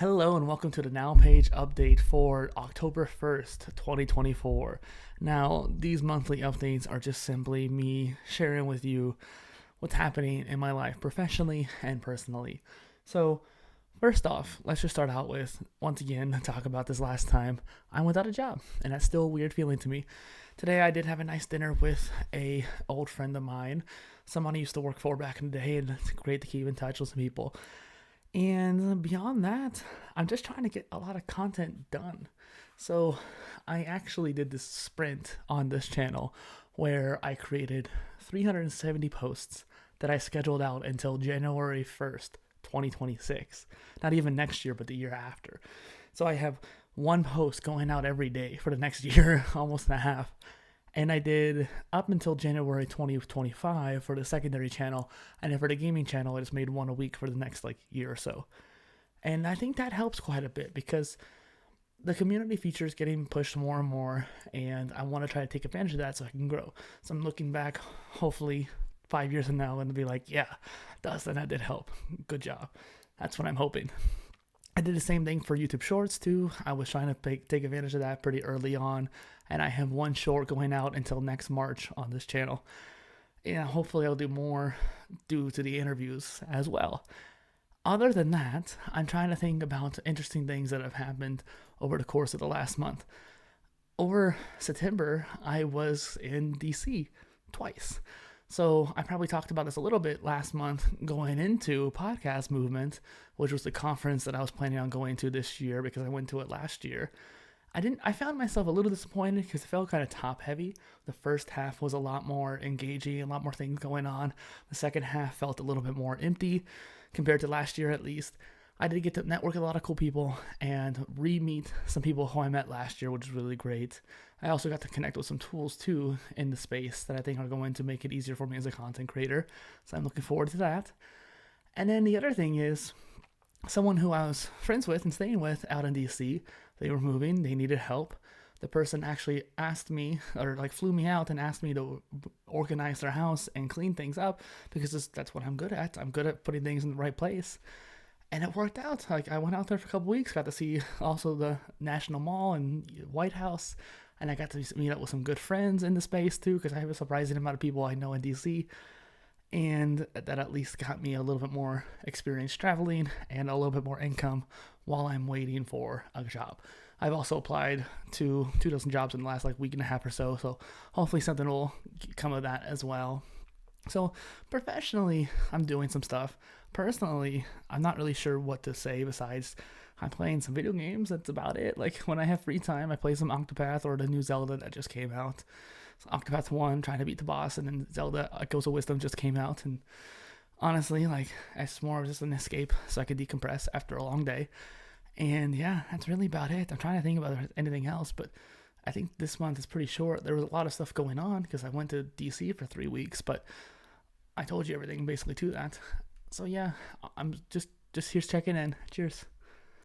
Hello and welcome to the Now Page update for October 1st, 2024. Now, these monthly updates are just simply me sharing with you what's happening in my life professionally and personally. So, first off, let's just start out with, once again, talk about this last time. I'm without a job, and that's still a weird feeling to me. Today I did have a nice dinner with a old friend of mine, someone I used to work for back in the day, and it's great to keep in touch with some people. And beyond that, I'm just trying to get a lot of content done. So I actually did this sprint on this channel where I created 370 posts that I scheduled out until January 1st, 2026. Not even next year, but the year after. So I have one post going out every day for the next year, almost and a half. And I did up until January 2025 for the secondary channel, and then for the gaming channel, I just made one a week for the next year or so. And I think that helps quite a bit because the community feature is getting pushed more and more, and I want to try to take advantage of that so I can grow. So I'm looking back, hopefully 5 years from now, and be like, yeah, Dustin, that did help. Good job. That's what I'm hoping. I did the same thing for YouTube Shorts too. I was trying to take advantage of that pretty early on, and I have one short going out until next March on this channel. And hopefully I'll do more due to the interviews as well. Other than that, I'm trying to think about interesting things that have happened over the course of the last month. Over September, I was in DC twice. So I probably talked about this a little bit last month going into Podcast Movement, which was the conference that I was planning on going to this year because I went to it last year. I found myself a little disappointed because it felt kind of top heavy. The first half was a lot more engaging, a lot more things going on. The second half felt a little bit more empty compared to last year at least. I did get to network with a lot of cool people and re-meet some people who I met last year, which is really great. I also got to connect with some tools too in the space that I think are going to make it easier for me as a content creator. So I'm looking forward to that. And then the other thing is someone who I was friends with and staying with out in DC, they were moving, they needed help. The person actually asked me, or flew me out and asked me to organize their house and clean things up because that's what I'm good at. I'm good at putting things in the right place. And it worked out. I went out there for a couple weeks, got to see also the National Mall and White House, and I got to meet up with some good friends in the space too, because I have a surprising amount of people I know in DC, and that at least got me a little bit more experience traveling and a little bit more income while I'm waiting for a job. I've also applied to 2 dozen jobs in the last week and a half or so, so hopefully something will come of that as well. So professionally, I'm doing some stuff. Personally, I'm not really sure what to say besides I'm playing some video games. That's about it. When I have free time, I play some Octopath or the new Zelda that just came out. So Octopath 1, trying to beat the boss, and then Zelda Echoes of Wisdom just came out. And honestly, it's more of just an escape so I could decompress after a long day. And yeah, that's really about it. I'm trying to think about anything else, but I think this month is pretty short. There was a lot of stuff going on because I went to DC for 3 weeks, but I told you everything basically to that. So yeah, I'm just here's checking in. Cheers.